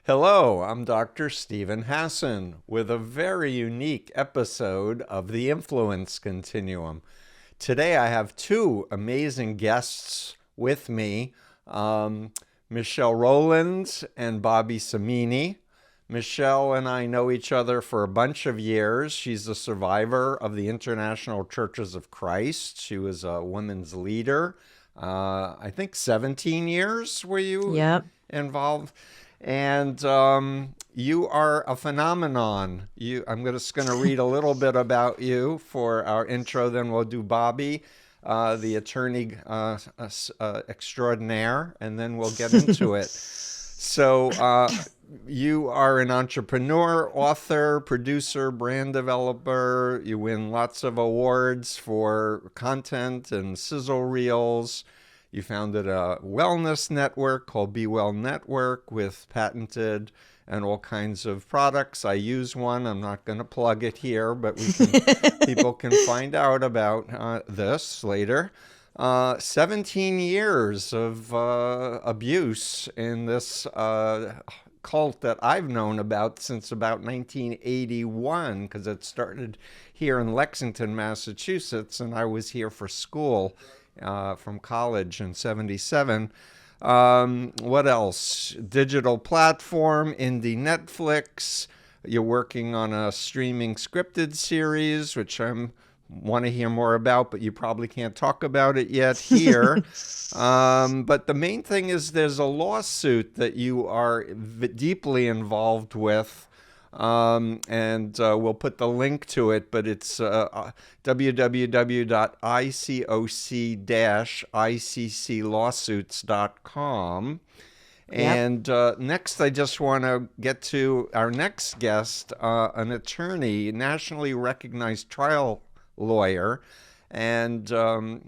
Hello, I'm Dr. Stephen Hassan with a very unique episode of the Influence Continuum. Today I have two amazing guests with me, Michele Roland and Bobby Samini. Michele and I know each other for a bunch of years. She's a survivor of the International Churches of Christ. She was a women's leader. I think 17 years were you Yep. involved? And you are a phenomenon. I'm just going to read a little bit about you for our intro, then we'll do Bobby, the attorney extraordinaire, and then we'll get into it. So you are an entrepreneur, author, producer, brand developer. You win lots of awards for content and sizzle reels. You founded a wellness network called Be Well Network with patented and all kinds of products. I use one. I'm not going to plug it here, but people can find out about this later. 17 years of abuse in this cult that I've known about since about 1981, because it started here in Lexington, Massachusetts, and I was here for school from college in 77. What else? Digital platform, indie Netflix. You're working on a streaming scripted series, which I want to hear more about, but you probably can't talk about it yet here. But the main thing is there's a lawsuit that you are deeply involved with. And we'll put the link to it, but it's www.icoc-icclawsuits.com. Yep. And next, I just want to get to our next guest, an attorney, nationally recognized trial lawyer. And Mr.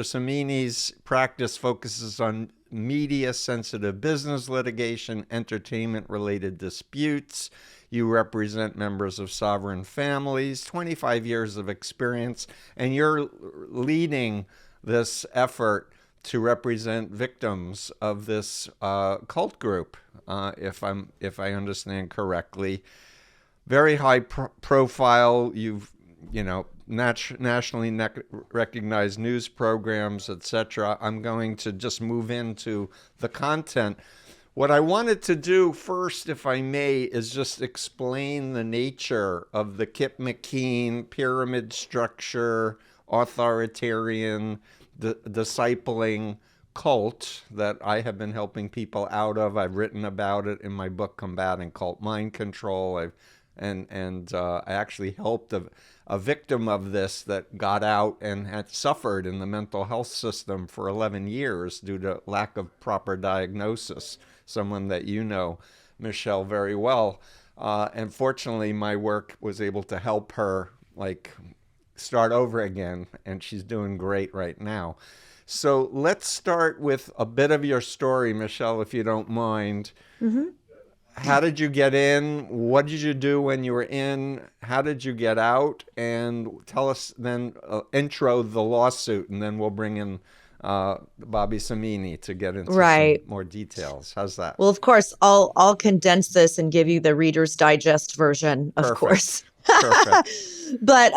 Samini's practice focuses on media-sensitive business litigation, entertainment-related disputes. You represent members of sovereign families, 25 years of experience, and you're leading this effort to represent victims of this cult group, if I understand correctly. Very high profile. You've nationally recognized news programs, etc. I'm going to just move into the content. What I wanted to do first, if I may, is just explain the nature of the Kip McKean pyramid structure, authoritarian, discipling cult that I have been helping people out of. I've written about it in my book, Combating Cult Mind Control. I actually helped a victim of this that got out and had suffered in the mental health system for 11 years due to lack of proper diagnosis. Someone that you know, Michele, very well. And fortunately, my work was able to help her start over again, and she's doing great right now. So let's start with a bit of your story, Michele, if you don't mind. Mm-hmm. How did you get in? What did you do when you were in? How did you get out? And tell us then, intro the lawsuit, and then we'll bring in Bobby Samini to get into Right. some more details. How's that? Well, of course, I'll condense this and give you the Reader's Digest version, of Perfect. course. Perfect. But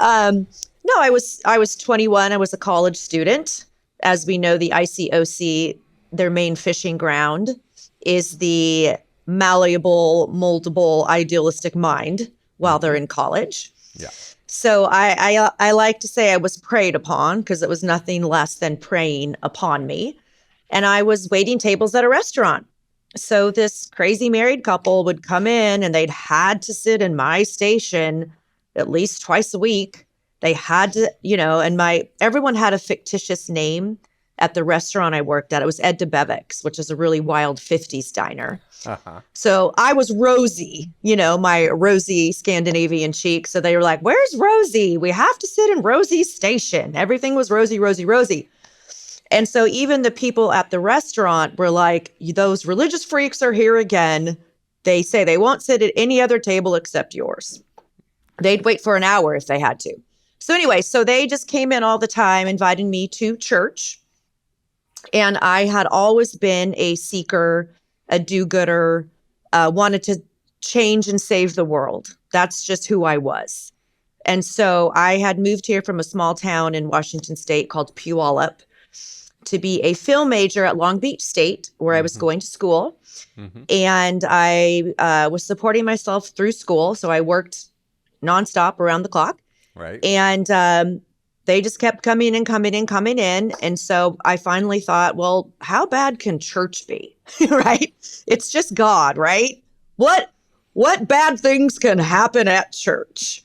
no, I was 21. I was a college student. As we know, the ICOC, their main fishing ground is the malleable, moldable, idealistic mind while they're in college. Yeah. So I like to say I was preyed upon, because it was nothing less than preying upon me. And I was waiting tables at a restaurant. So this crazy married couple would come in and they'd had to sit in my station at least twice a week. They had to, and everyone had a fictitious name at the restaurant I worked at. It was Ed DeBevick's, which is a really wild 50s diner. Uh-huh. So I was Rosie, my rosy Scandinavian cheek. So they were like, "Where's Rosie? We have to sit in Rosie's station." Everything was Rosie, Rosie, Rosie. And so even the people at the restaurant were like, "Those religious freaks are here again. They say they won't sit at any other table except yours." They'd wait for an hour if they had to. So anyway, so they just came in all the time, inviting me to church. And I had always been a seeker, a do-gooder, wanted to change and save the world. That's just who I was. And so I had moved here from a small town in Washington State called Puyallup to be a film major at Long Beach State, where I was going to school. And I was supporting myself through school. So I worked nonstop around the clock. Right. And they just kept coming in. And so I finally thought, well, how bad can church be? Right? It's just God, right? What bad things can happen at church?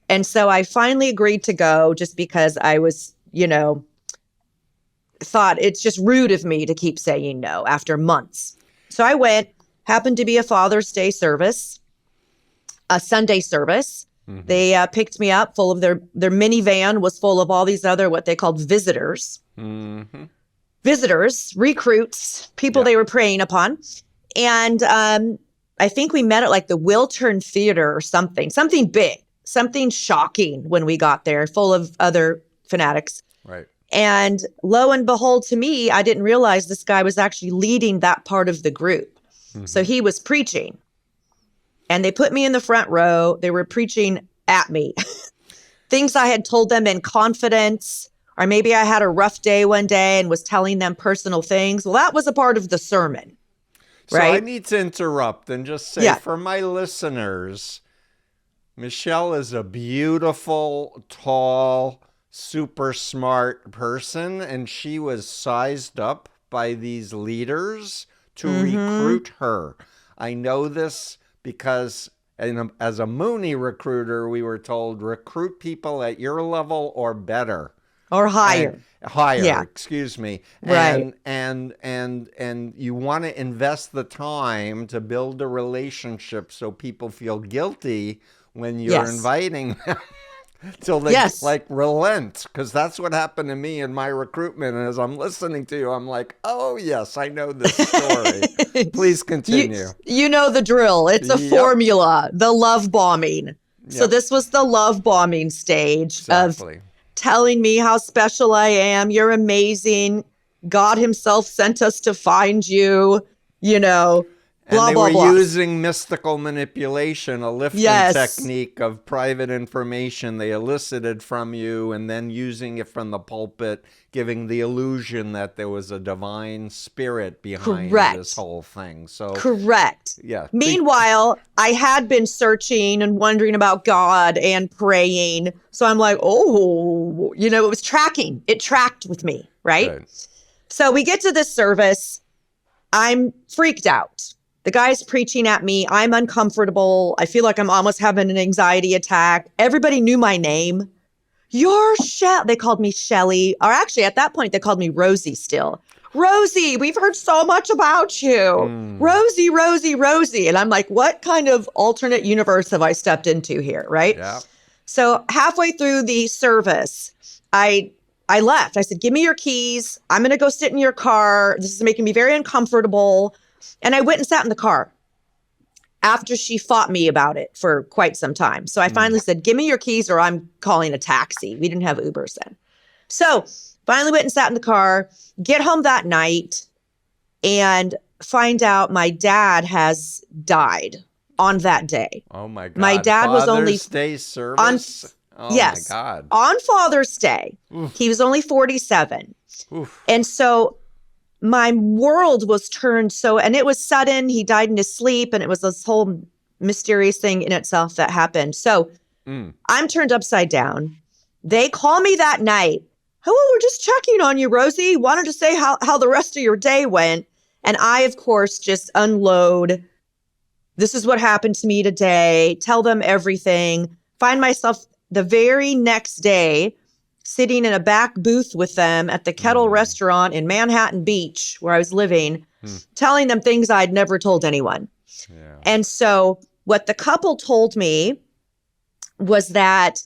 And so I finally agreed to go just because I was, thought it's just rude of me to keep saying no after months. So I went, happened to be a Father's Day service, a Sunday service. They picked me up full of their minivan was full of all these other, what they called visitors, visitors, recruits, people they were preying upon. And I think we met at like the Wiltern Theater or something big, something shocking when we got there, full of other fanatics. Right. And lo and behold, to me, I didn't realize this guy was actually leading that part of the group. So he was preaching. And they put me in the front row. They were preaching at me. Things I had told them in confidence, or maybe I had a rough day one day and was telling them personal things. Well, that was a part of the sermon. Right? So I need to interrupt and just say for my listeners, Michele is a beautiful, tall, super smart person, and she was sized up by these leaders to recruit her. I know this because as a Mooney recruiter, we were told recruit people at your level or better. Or higher. Excuse me. Right. And you want to invest the time to build a relationship so people feel guilty when you're inviting them. Till they like relent, because that's what happened to me in my recruitment. And as I'm listening to you, I'm like, oh, yes, I know this story. Please continue. You know the drill. It's a formula, the love bombing. So this was the love bombing stage of telling me how special I am. You're amazing. God himself sent us to find you, And they were using mystical manipulation, a lifting technique of private information they elicited from you, and then using it from the pulpit, giving the illusion that there was a divine spirit behind this whole thing. So correct. Yeah. Meanwhile, I had been searching and wondering about God and praying. So I'm like, it was tracking. It tracked with me, right? So we get to this service. I'm freaked out. The guy's preaching at me. I'm uncomfortable. I feel like I'm almost having an anxiety attack. Everybody knew my name. You're They called me Shelly. Or actually, at that point, they called me Rosie still. Rosie, we've heard so much about you. Rosie, Rosie, Rosie. And I'm like, what kind of alternate universe have I stepped into here, right? Yeah. So halfway through the service, I left. I said, give me your keys. I'm going to go sit in your car. This is making me very uncomfortable. And I went and sat in the car after she fought me about it for quite some time. So I finally said, give me your keys or I'm calling a taxi. We didn't have Ubers then. So finally went and sat in the car, get home that night and find out my dad has died on that day. Oh my God. My dad was only Father's Day service? My God. On Father's Day. Oof. He was only 47. Oof. And so my world was turned and it was sudden. He died in his sleep, and it was this whole mysterious thing in itself that happened. So I'm turned upside down. They call me that night. Oh, we're just checking on you, Rosie. Wanted to say how the rest of your day went. And I, of course, just unload. This is what happened to me today. Tell them everything. Find myself the very next day sitting in a back booth with them at the Kettle restaurant in Manhattan Beach, where I was living, telling them things I'd never told anyone. Yeah. And so what the couple told me was that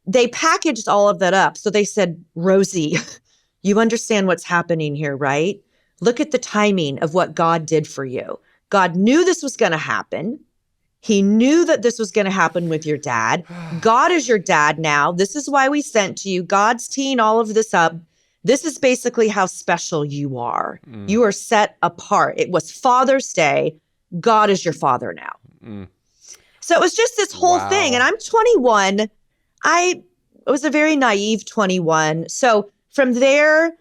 they packaged all of that up. So they said, Rosie, you understand what's happening here, right? Look at the timing of what God did for you. God knew this was going to happen. He knew that this was going to happen with your dad. God is your dad now. This is why we sent to you. God's teeing all of this up. This is basically how special you are. You are set apart. It was Father's Day. God is your father now. Mm. So it was just this whole Wow. thing. And I'm 21. I was a very naive 21. So from there,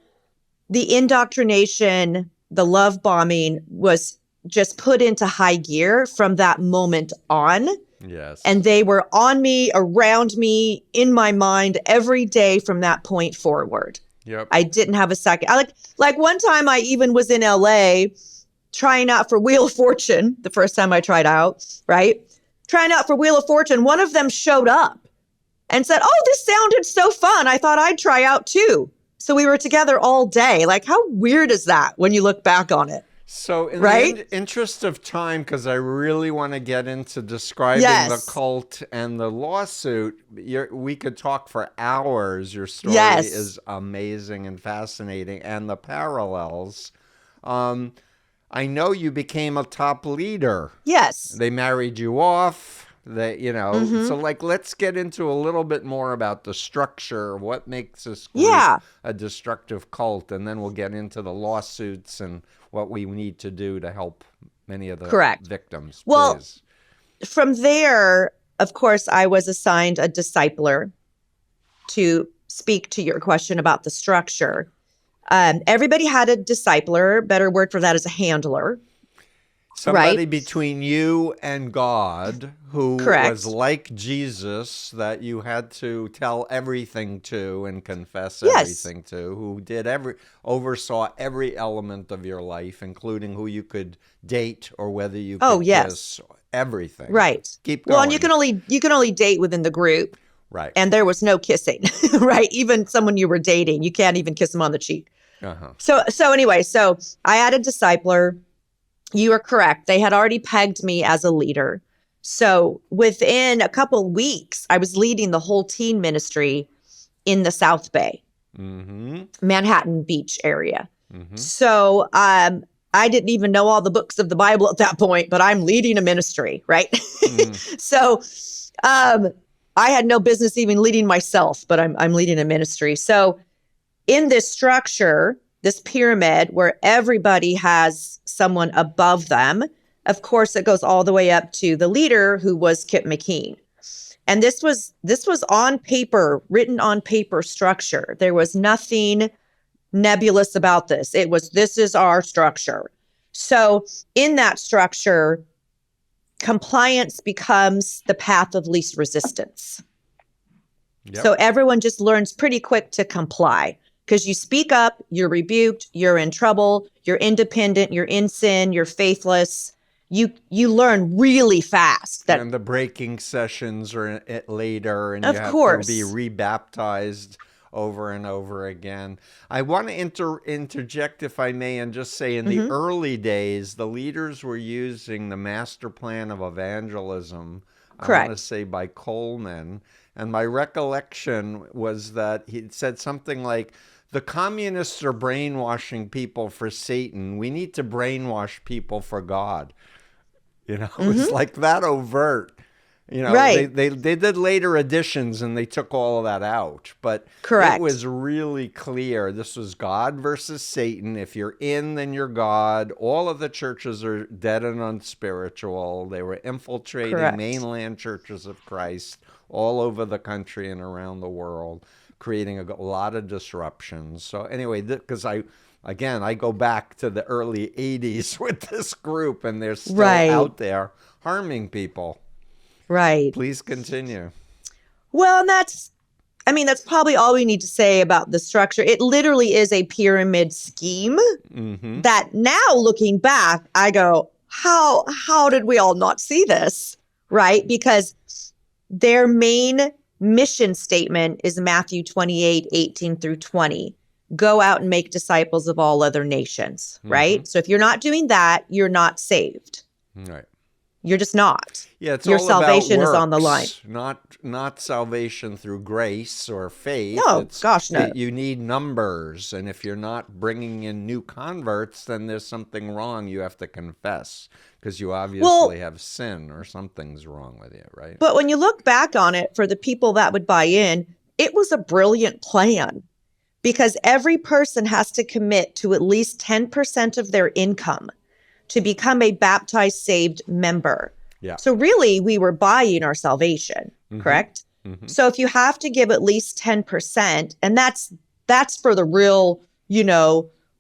the indoctrination, the love bombing was just put into high gear from that moment on. Yes. And they were on me, around me, in my mind every day from that point forward. Yep. I didn't have a second. Like one time I even was in LA trying out for Wheel of Fortune, the first time I tried out, right? Trying out for Wheel of Fortune. One of them showed up and said, "Oh, this sounded so fun. I thought I'd try out too." So we were together all day. Like, how weird is that when you look back on it? So in Right? the interest of time, because I really want to get into describing Yes. the cult and the lawsuit, we could talk for hours. Your story Yes. is amazing and fascinating, and the parallels. I know you became a top leader. Yes. They married you off. So like, let's get into a little bit more about the structure, what makes this group a destructive cult, and then we'll get into the lawsuits and what we need to do to help many of the victims. Well, please. From there, of course, I was assigned a discipler to speak to your question about the structure. Everybody had a discipler. Better word for that is a handler. Somebody between you and God who was like Jesus that you had to tell everything to and confess everything to, who oversaw every element of your life, including who you could date or whether you could kiss, everything. Right. Keep going. Well, and you can only date within the group. Right. And there was no kissing, right? Even someone you were dating, you can't even kiss them on the cheek. So anyway, so I had a discipler. You are correct. They had already pegged me as a leader. So within a couple weeks, I was leading the whole teen ministry in the South Bay, Manhattan Beach area. So I didn't even know all the books of the Bible at that point, but I'm leading a ministry, right? So I had no business even leading myself, but I'm leading a ministry. So in this structure, this pyramid where everybody has someone above them, of course, it goes all the way up to the leader, who was Kip McKean. And this was on paper, written on paper structure. There was nothing nebulous about this. This is our structure. So in that structure, compliance becomes the path of least resistance. Yep. So everyone just learns pretty quick to comply. Because you speak up, you're rebuked, you're in trouble, you're independent, you're in sin, you're faithless. You learn really fast. And the breaking sessions are later, and you have to be rebaptized over and over again. I want to interject, if I may, and just say in the early days, the leaders were using the master plan of evangelism, I want to say by Coleman. And my recollection was that he said something like, the communists are brainwashing people for Satan. We need to brainwash people for God. It was like that overt. They did later editions and they took all of that out. But it was really clear. This was God versus Satan. If you're in, then you're God. All of the churches are dead and unspiritual. They were infiltrating mainland churches of Christ all over the country and around the world, creating a lot of disruptions. So anyway, because I go back to the early 80s with this group, and they're still out there harming people. Right. Please continue. Well, and that's probably all we need to say about the structure. It literally is a pyramid scheme that now, looking back, I go, how did we all not see this? Right? Because their main mission statement is Matthew 28:18-20. Go out and make disciples of all other nations, right? So if you're not doing that, you're not saved. Right. You're just not. Yeah, it's your all salvation about works, is on the line. Not salvation through grace or faith. No, no. You need numbers, and if you're not bringing in new converts, then there's something wrong. You have to confess because you obviously have sin or something's wrong with you, right? But when you look back on it, for the people that would buy in, it was a brilliant plan because every person has to commit to at least 10% of their income to become a baptized, saved member. Yeah. So really, we were buying our salvation, correct? Mm-hmm. So if you have to give at least 10%, and that's for the real,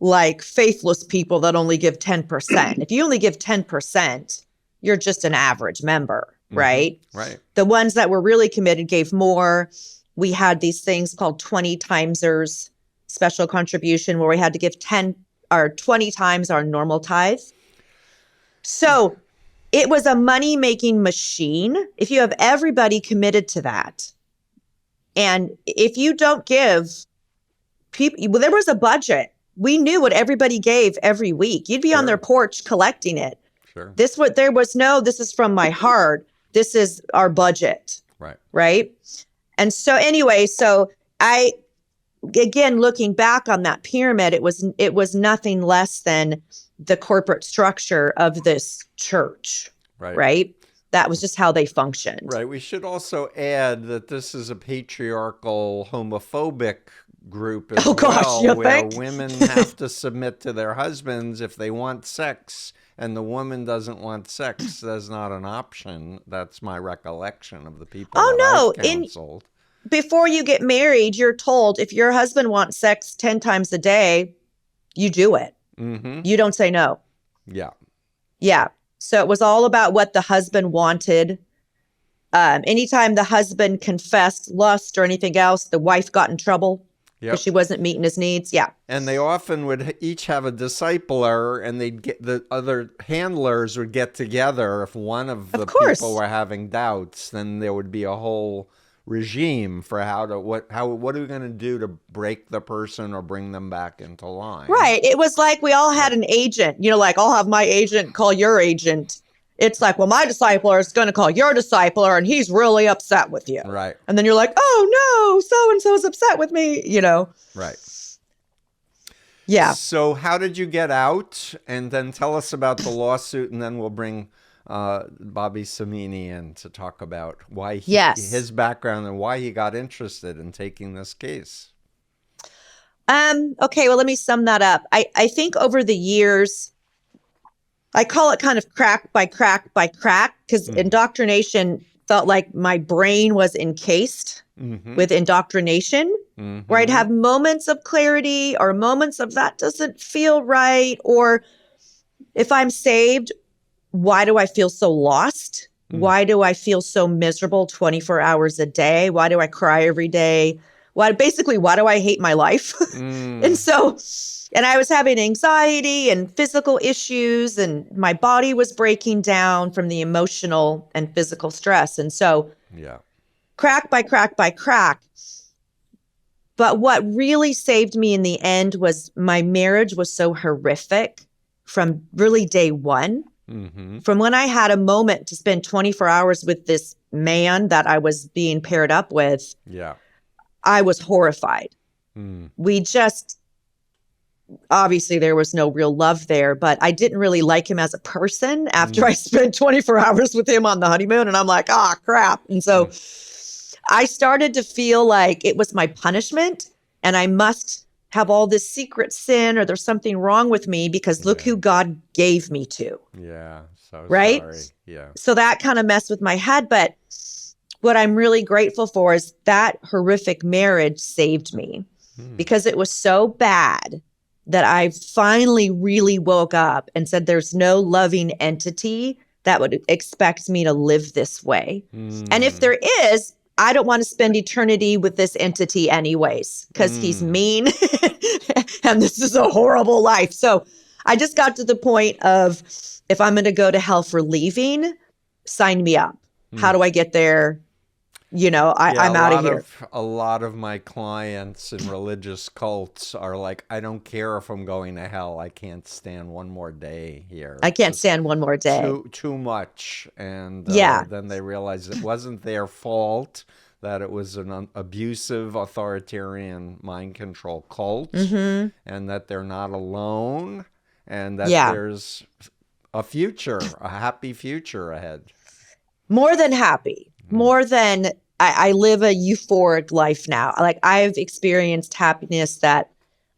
like faithless people that only give 10%. If you only give 10%, you're just an average member, right? Right. The ones that were really committed gave more. We had these things called 20 timesers, special contribution, where we had to give 10 or 20 times our normal tithe. So it was a money-making machine if you have everybody committed to that. And if you don't give people, well, there was a budget. We knew what everybody gave every week. You'd be on their porch collecting it. Sure. This is from my heart. This is our budget. Right. Right. And so anyway, again, looking back on that pyramid, it was nothing less than the corporate structure of this church. Right. Right. That was just how they functioned. Right. We should also add that this is a patriarchal, homophobic group as where women have to submit to their husbands if they want sex, and the woman doesn't want sex. That's not an option. That's my recollection of the people I've counseled. Before you get married, you're told if your husband wants sex 10 times a day, you do it. Mm-hmm. You don't say no. Yeah. Yeah. So it was all about what the husband wanted. Anytime the husband confessed lust or anything else, the wife got in trouble because she wasn't meeting his needs. Yeah. And they often would each have a discipler, and they'd get the other handlers would get together. If one of the people were having doubts, then there would be a whole regime for what are we going to do to break the person or bring them back into line. Right. It was like we all had an agent, like I'll have my agent call your agent. It's like, well, my discipler is going to call your discipler and he's really upset with you. Right. And then you're like, oh no, so-and-so is upset with me, Right. Yeah. So how did you get out? And then tell us about the lawsuit, and then we'll bring Bobby Samini in to talk about why his background and why he got interested in taking this case. Okay, well, let me sum that up. I think over the years, I call it kind of crack by crack by crack, because indoctrination felt like my brain was encased with indoctrination, where I'd have moments of clarity or moments of that doesn't feel right. Or if I'm saved, why do I feel so lost? Why do I feel so miserable 24 hours a day? Why do I cry every day? Why do I hate my life? And I was having anxiety and physical issues, and my body was breaking down from the emotional and physical stress. And so crack by crack by crack. But what really saved me in the end was my marriage was so horrific from really day one. From when I had a moment to spend 24 hours with this man that I was being paired up with, I was horrified. We just, obviously there was no real love there, but I didn't really like him as a person after I spent 24 hours with him on the honeymoon. And I'm like, crap. And so I started to feel like it was my punishment and I must have all this secret sin, or there's something wrong with me because look who God gave me to. Yeah. So right? Sorry. Yeah. So that kind of messed with my head. But what I'm really grateful for is that horrific marriage saved me because it was so bad that I finally really woke up and said, there's no loving entity that would expect me to live this way. And if there is, I don't want to spend eternity with this entity anyways, because he's mean and this is a horrible life. So I just got to the point of, if I'm going to go to hell for leaving, sign me up. How do I get there? I'm out of here. A lot of my clients in religious cults are like, I don't care if I'm going to hell. I can't stand one more day here. I can't stand one more day. Too much. And then they realize it wasn't their fault, that it was an abusive, authoritarian mind control cult, and that they're not alone, and that there's a future, a happy future ahead. More than happy. More than I live a euphoric life now. Like, I've experienced happiness that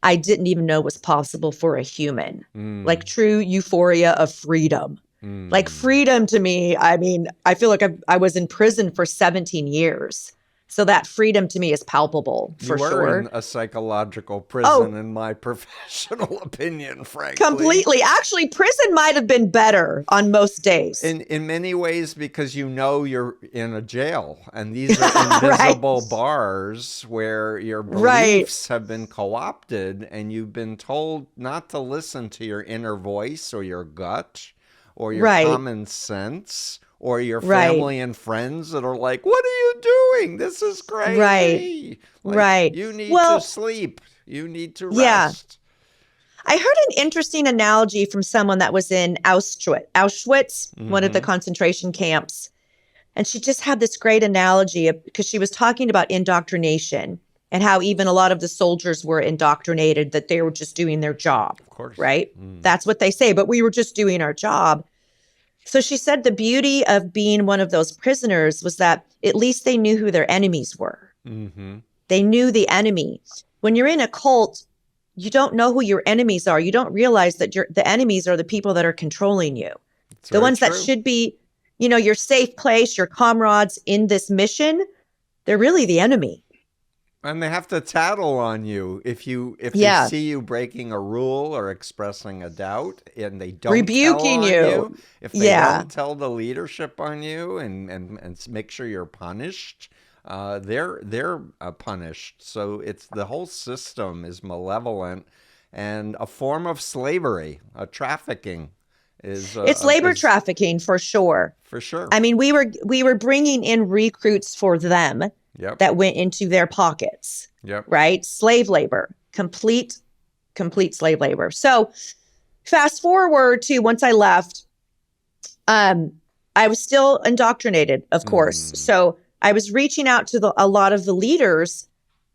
I didn't even know was possible for a human. Mm. Like true euphoria of freedom. Like freedom to me, I mean, I feel like I was in prison for 17 years. So that freedom to me is palpable for You were sure. in a psychological prison, in my professional opinion, frankly. Completely. Actually, prison might have been better on most days. In many ways, because you know you're in a jail, and these are invisible bars where your beliefs have been co-opted, and you've been told not to listen to your inner voice or your gut or your common sense or your family and friends that are like, what are you doing? This is crazy. You need to sleep. You need to rest. I heard an interesting analogy from someone that was in Auschwitz, one of the concentration camps. And she just had this great analogy because she was talking about indoctrination and how even a lot of the soldiers were indoctrinated that they were just doing their job. Of course. Right? That's what they say, but we were just doing our job. So she said the beauty of being one of those prisoners was that at least they knew who their enemies were. They knew the enemy. When you're in a cult, you don't know who your enemies are. You don't realize that the enemies are the people that are controlling you. That's the ones that should be, your safe place, your comrades in this mission, they're really the enemy. And they have to tattle on you if they see you breaking a rule or expressing a doubt, and they don't rebuking you. If they don't tell the leadership on you and make sure you're punished, they're punished. So it's the whole system is malevolent and a form of slavery, trafficking. It's labor trafficking for sure. For sure. I mean, we were bringing in recruits for them. That went into their pockets, right? Slave labor, complete slave labor. So fast forward to once I left, I was still indoctrinated, of course. So I was reaching out to a lot of the leaders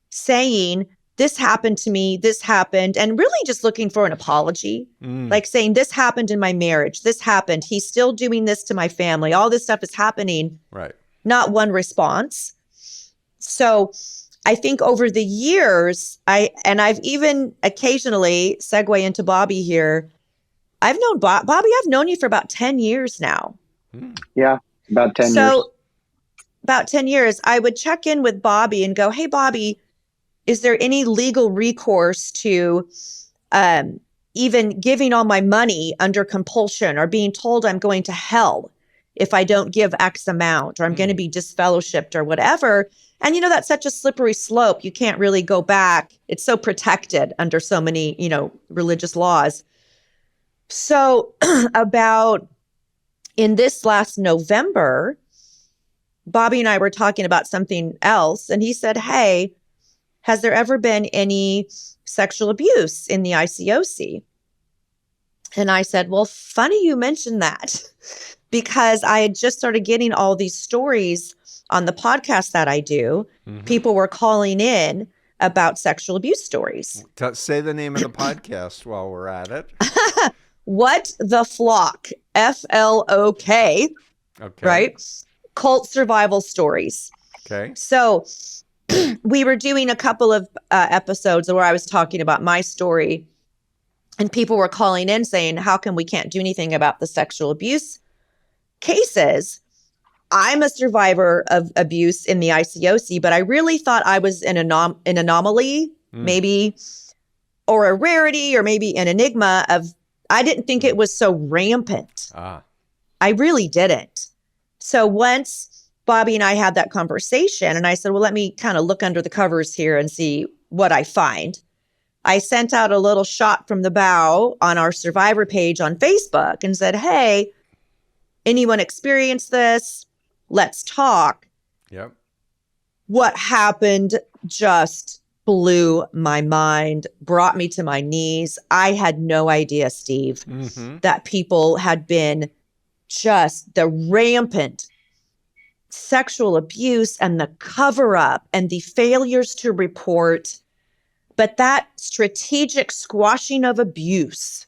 saying, this happened to me, this happened, and really just looking for an apology, like saying, this happened in my marriage, this happened, he's still doing this to my family, all this stuff is happening. Right. Not one response. So I think over the years, I've even occasionally segue into Bobby here. I've known Bobby, I've known you for about 10 years now. Yeah, about 10 years. So about 10 years, I would check in with Bobby and go, hey, Bobby, is there any legal recourse to even giving all my money under compulsion or being told I'm going to hell if I don't give X amount or I'm going to be disfellowshipped or whatever? And, that's such a slippery slope. You can't really go back. It's so protected under so many, religious laws. So about in this last November, Bobby and I were talking about something else. And he said, hey, has there ever been any sexual abuse in the ICOC? And I said, well, funny you mentioned that because I had just started getting all these stories on the podcast that I do. People were calling in about sexual abuse stories. Say the name of the podcast while we're at it. What the Flock, FLOK, okay. Right? Cult survival stories. Okay. So we were doing a couple of episodes where I was talking about my story and people were calling in saying, how come we can't do anything about the sexual abuse cases? I'm a survivor of abuse in the ICOC, but I really thought I was an anomaly, maybe, or a rarity, or maybe an enigma I didn't think it was so rampant. I really didn't. So once Bobby and I had that conversation and I said, well, let me kind of look under the covers here and see what I find. I sent out a little shot from the bow on our survivor page on Facebook and said, hey, anyone experienced this? Let's talk. Yep. What happened just blew my mind, brought me to my knees. I had no idea, Steve, that people had been just the rampant sexual abuse and the cover up and the failures to report, but that strategic squashing of abuse.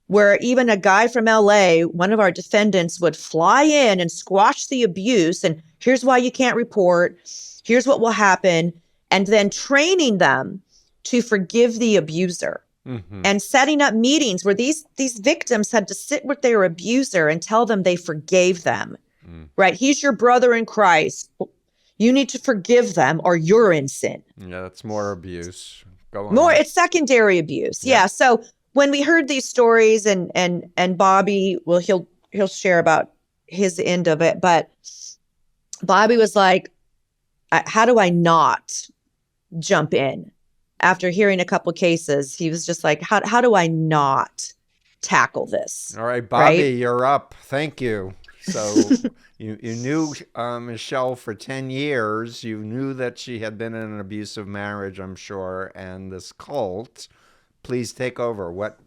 Where even a guy from LA, one of our defendants, would fly in and squash the abuse. And here's why you can't report. Here's what will happen. And then training them to forgive the abuser. And setting up meetings where these victims had to sit with their abuser and tell them they forgave them, right? He's your brother in Christ. You need to forgive them or you're in sin. Yeah, it's more abuse. Go on. More, it's secondary abuse. Yeah. So when we heard these stories and Bobby, well, he'll share about his end of it, but Bobby was like, how do I not jump in? After hearing a couple cases, he was just like, how do I not tackle this? All right, Bobby, right? You're up. Thank you. So you knew Michele for 10 years. You knew that she had been in an abusive marriage, I'm sure, and this cult. Please take over. What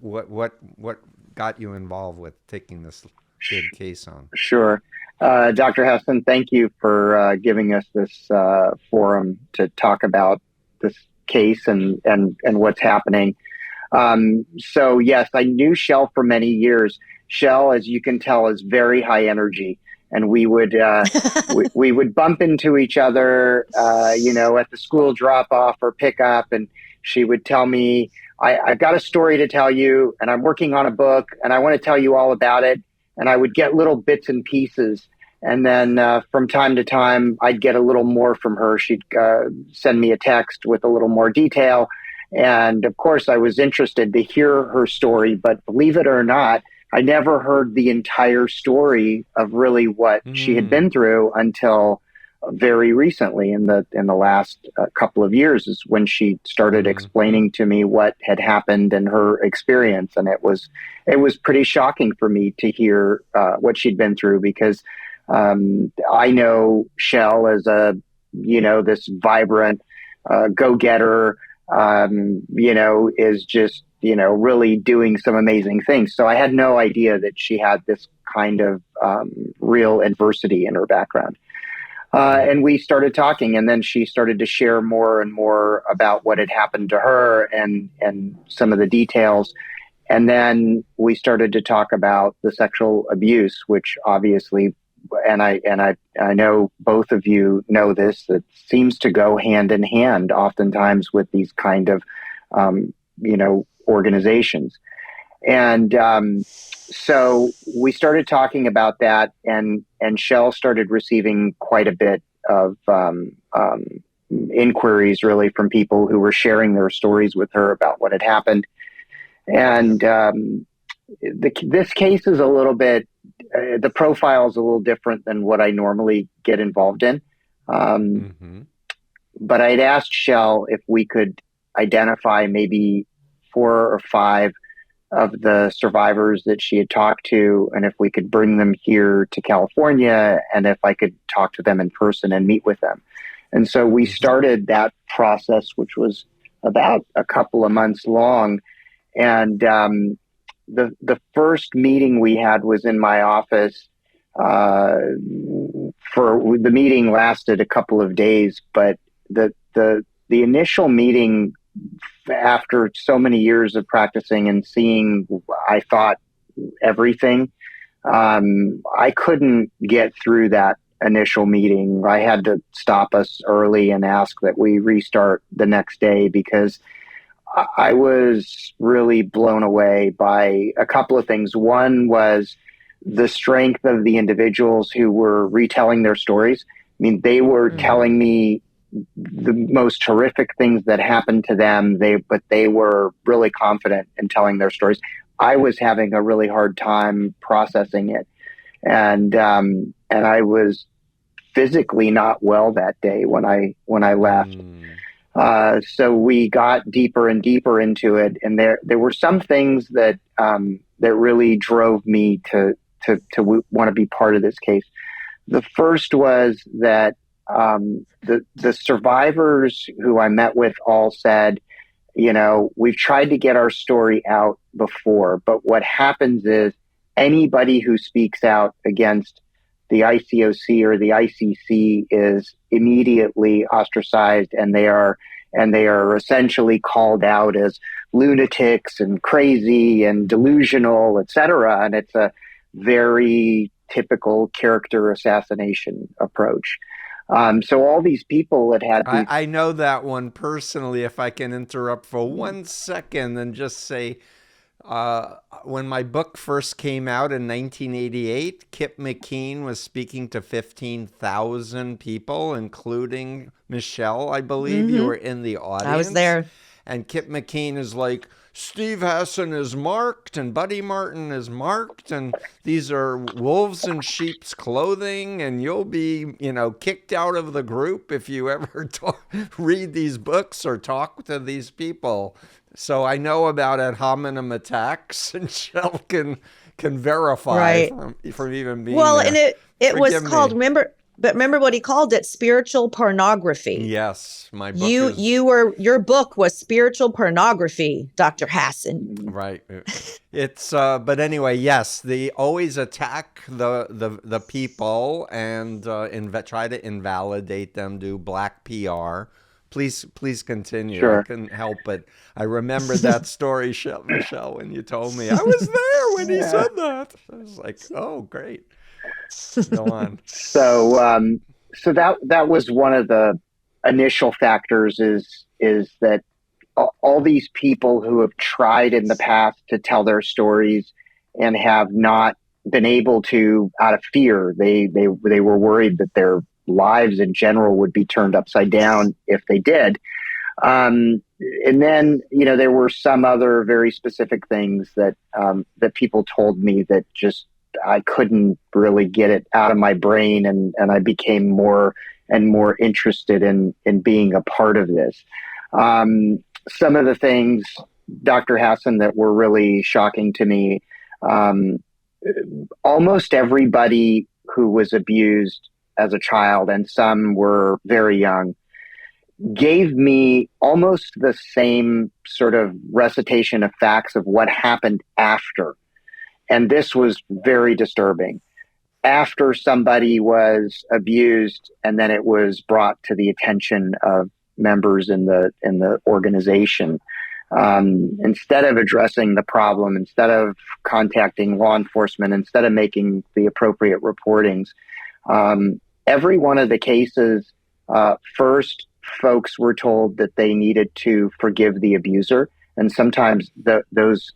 got you involved with taking this big case on? Sure. Dr. Hassan, thank you for giving us this forum to talk about this case and what's happening. So yes, I knew Shell for many years. Shell, as you can tell, is very high energy, and we would we would bump into each other, at the school drop off or pickup, and she would tell me, I've got a story to tell you, and I'm working on a book, and I want to tell you all about it. And I would get little bits and pieces. And then from time to time, I'd get a little more from her. She'd send me a text with a little more detail. And of course, I was interested to hear her story. But believe it or not, I never heard the entire story of really what she had been through until very recently. In the last couple of years is when she started explaining to me what had happened in her experience. And it was pretty shocking for me to hear what she'd been through, because I know Shell as this vibrant go-getter, is just, really doing some amazing things. So I had no idea that she had this kind of real adversity in her background. And we started talking, and then she started to share more and more about what had happened to her and some of the details. And then we started to talk about the sexual abuse, which obviously, and I know both of you know this, that seems to go hand in hand oftentimes with these kind of, organizations. And so we started talking about that, and Shell started receiving quite a bit of inquiries, really, from people who were sharing their stories with her about what had happened. And this case is a little bit, the profile is a little different than what I normally get involved in. But I'd asked Shell if we could identify maybe 4 or 5 of the survivors that she had talked to, and if we could bring them here to California, and if I could talk to them in person and meet with them. And so we started that process, which was about a couple of months long. And the first meeting we had was in my office. The meeting lasted a couple of days, but the initial meeting, after so many years of practicing and seeing, I thought, everything, I couldn't get through that initial meeting. I had to stop us early and ask that we restart the next day, because I was really blown away by a couple of things. One was the strength of the individuals who were retelling their stories. I mean, they were telling me the most horrific things that happened to them, but they were really confident in telling their stories. I was having a really hard time processing it. And I was physically not well that day when I left. So we got deeper and deeper into it, and there were some things that really drove me to want to be part of this case. The first was that the survivors who I met with all said, we've tried to get our story out before, but what happens is anybody who speaks out against the ICOC or the ICC is immediately ostracized, and they are essentially called out as lunatics and crazy and delusional, etc. And it's a very typical character assassination approach. So all these people that had these, I know that one personally. If I can interrupt for 1 second and just say, when my book first came out in 1988, Kip McKean was speaking to 15,000 people, including Michele, I believe. You Hmm. were in the I was audience. there. And Kip McKean is like, Steve Hassan is marked and Buddy Martin is marked, and these are wolves in sheep's clothing, and you'll be, kicked out of the group if you ever read these books or talk to these people. So I know about ad hominem attacks, and Shell can verify Right. from even being Well, and there. it was Forgive called, me. remember what he called it? Spiritual pornography. Yes, my book is Your book was spiritual pornography, Dr. Hassan. right. It's but anyway, yes, they always attack the people and try to invalidate them, do black PR. Please continue. I sure. couldn't help but I remembered that story, Michele, when you told me. I was there when he Yeah. said that. I was like, oh, great. Go on. So that was one of the initial factors is that all these people who have tried in the past to tell their stories and have not been able to, out of fear, they were worried that their lives in general would be turned upside down if they did. And then, there were some other very specific things that people told me that just I couldn't really get it out of my brain, and I became more and more interested in being a part of this. Some of the things, Dr. Hassan, that were really shocking to me, almost everybody who was abused as a child, and some were very young, gave me almost the same sort of recitation of facts of what happened after. And this was very disturbing. After somebody was abused, and then it was brought to the attention of members in the organization, instead of addressing the problem, instead of contacting law enforcement, instead of making the appropriate reportings, every one of the cases, first, folks were told that they needed to forgive the abuser. And sometimes those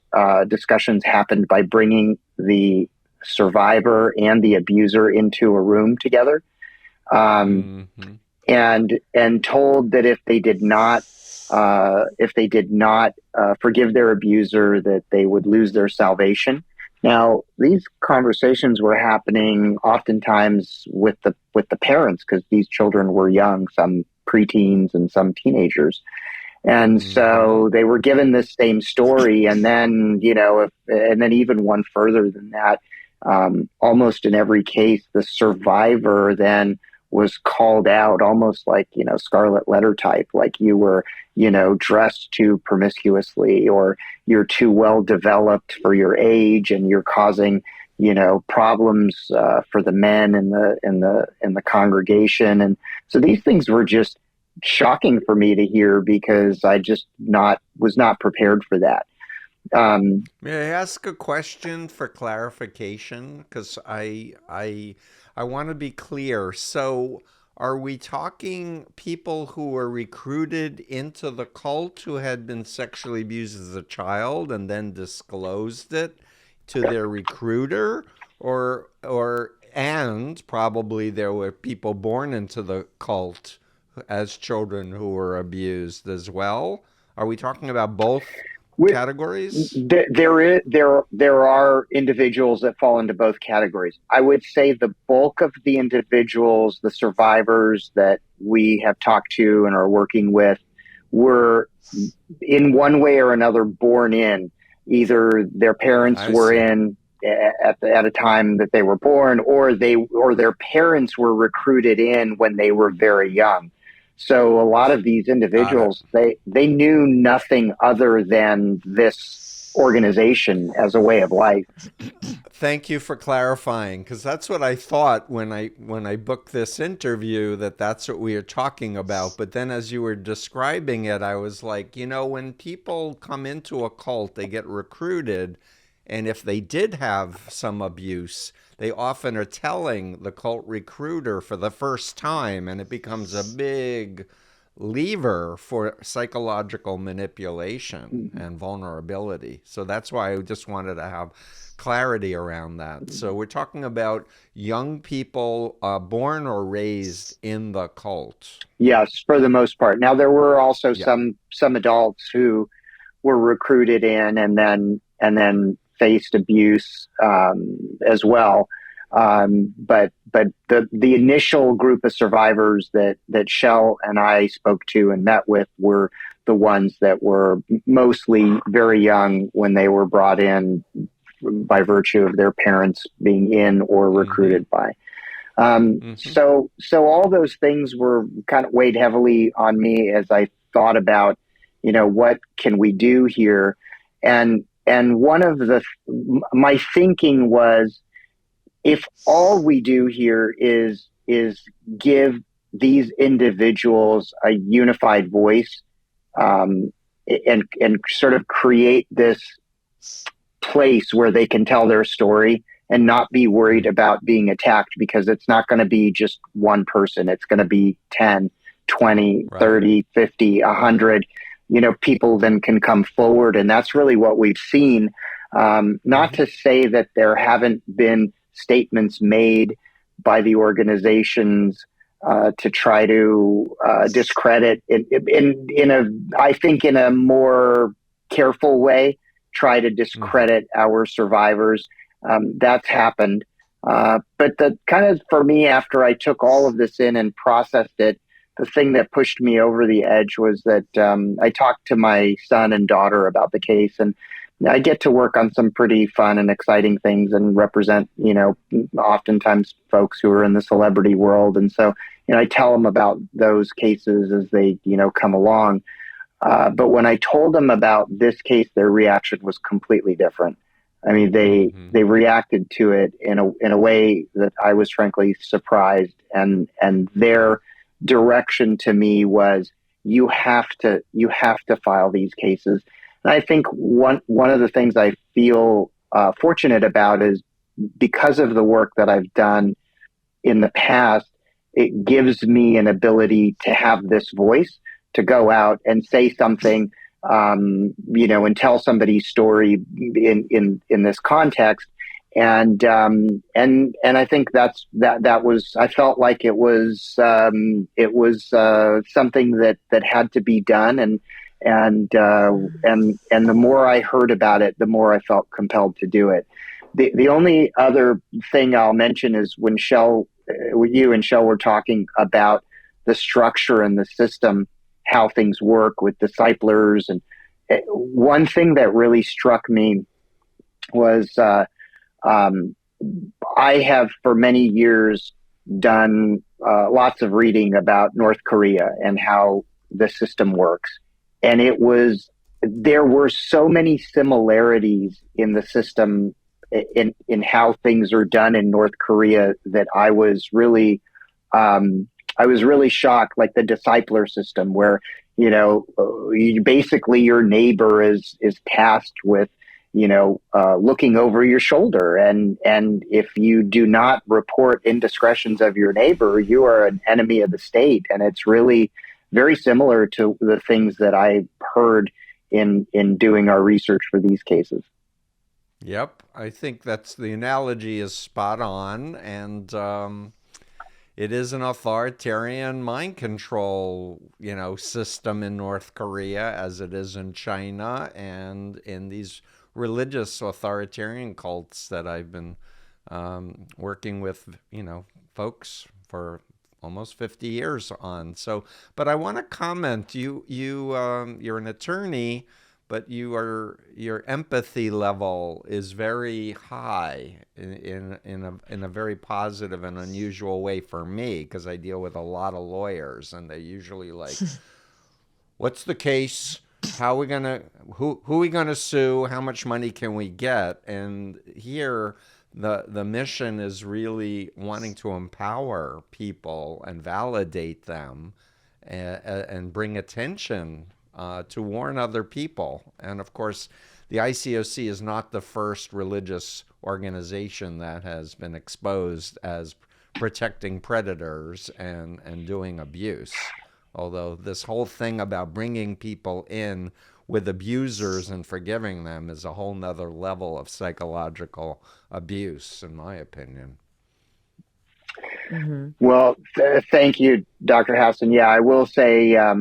discussions happened by bringing the survivor and the abuser into a room together, Mm-hmm. and told that if they did not forgive their abuser, that they would lose their salvation. Now, these conversations were happening oftentimes with the parents, because these children were young, some preteens and some teenagers. And so they were given this same story, and then and then even one further than that, almost in every case, the survivor then was called out, almost like scarlet letter type, like you were dressed too promiscuously, or you're too well developed for your age, and you're causing problems for the men in the congregation. And so these things were just shocking for me to hear, because I just was not prepared for that. May I ask a question for clarification? Because I want to be clear. So, are we talking people who were recruited into the cult who had been sexually abused as a child and then disclosed it to their recruiter, and probably there were people born into the cult as children who were abused as well? Are we talking about both categories? There are individuals that fall into both categories. I would say the bulk of the individuals, the survivors that we have talked to and are working with, were in one way or another born in. Either their parents were in at a time that they were born, or their parents were recruited in when they were very young. So a lot of these individuals, they knew nothing other than this organization as a way of life. Thank you for clarifying, because that's what I thought when I booked this interview, that's what we are talking about. But then as you were describing it, I was like, when people come into a cult, they get recruited, And if they did have some abuse, they often are telling the cult recruiter for the first time, and it becomes a big lever for psychological manipulation and vulnerability. So that's why I just wanted to have clarity around that. So we're talking about young people born or raised in the cult. Yes, for the most part. Now there were also Yeah. some adults who were recruited in and then faced abuse as well. But the initial group of survivors that Shell and I spoke to and met with were the ones that were mostly very young when they were brought in by virtue of their parents being in or recruited by. So all those things were kind of weighed heavily on me as I thought about, what can we do here? And one of my thinking was, if all we do here is give these individuals a unified voice, and sort of create this place where they can tell their story and not be worried about being attacked, because it's not going to be just one person. It's going to be 10, 20, Right. 30, 50, 100, people then can come forward. And that's really what we've seen. Not to say that there haven't been statements made by the organizations to try to discredit I think in a more careful way, try to discredit our survivors. That's happened. But the kind of, for me, after I took all of this in and processed it, the thing that pushed me over the edge was that I talked to my son and daughter about the case, and I get to work on some pretty fun and exciting things and represent, oftentimes folks who are in the celebrity world. And so, I tell them about those cases as they, come along. But when I told them about this case, their reaction was completely different. I mean, they reacted to it in a way that I was frankly surprised, and their direction to me was, you have to file these cases. And I think one of the things I feel fortunate about is, because of the work that I've done in the past, it gives me an ability to have this voice to go out and say something, and tell somebody's story in this context. And I think that was, I felt like it was something that had to be done. And the more I heard about it, the more I felt compelled to do it. The only other thing I'll mention is when you and Shell were talking about the structure and the system, how things work with disciplers. And one thing that really struck me was I have for many years done lots of reading about North Korea and how the system works. And there were so many similarities in the system in how things are done in North Korea that I was really shocked, like the discipler system, where, basically your neighbor is tasked with, looking over your shoulder. And if you do not report indiscretions of your neighbor, you are an enemy of the state. And it's really very similar to the things that I heard in doing our research for these cases. Yep, I think the analogy is spot on, and it is an authoritarian mind control, system in North Korea, as it is in China, and in these religious authoritarian cults that I've been working with, folks for almost 50 years on. So, but I want to comment. You're an attorney, but your empathy level is very high in a very positive and unusual way for me, because I deal with a lot of lawyers, and they're usually like, "What's the case? How are we gonna who are we gonna sue? How much money can we get?" And here, the mission is really wanting to empower people and validate them, and bring attention to warn other people. And of course, the ICOC is not the first religious organization that has been exposed as protecting predators and doing abuse. Although this whole thing about bringing people in with abusers and forgiving them is a whole nother level of psychological abuse, in my opinion. Mm-hmm. Well, thank you, Dr. Hassan. Yeah, I will say I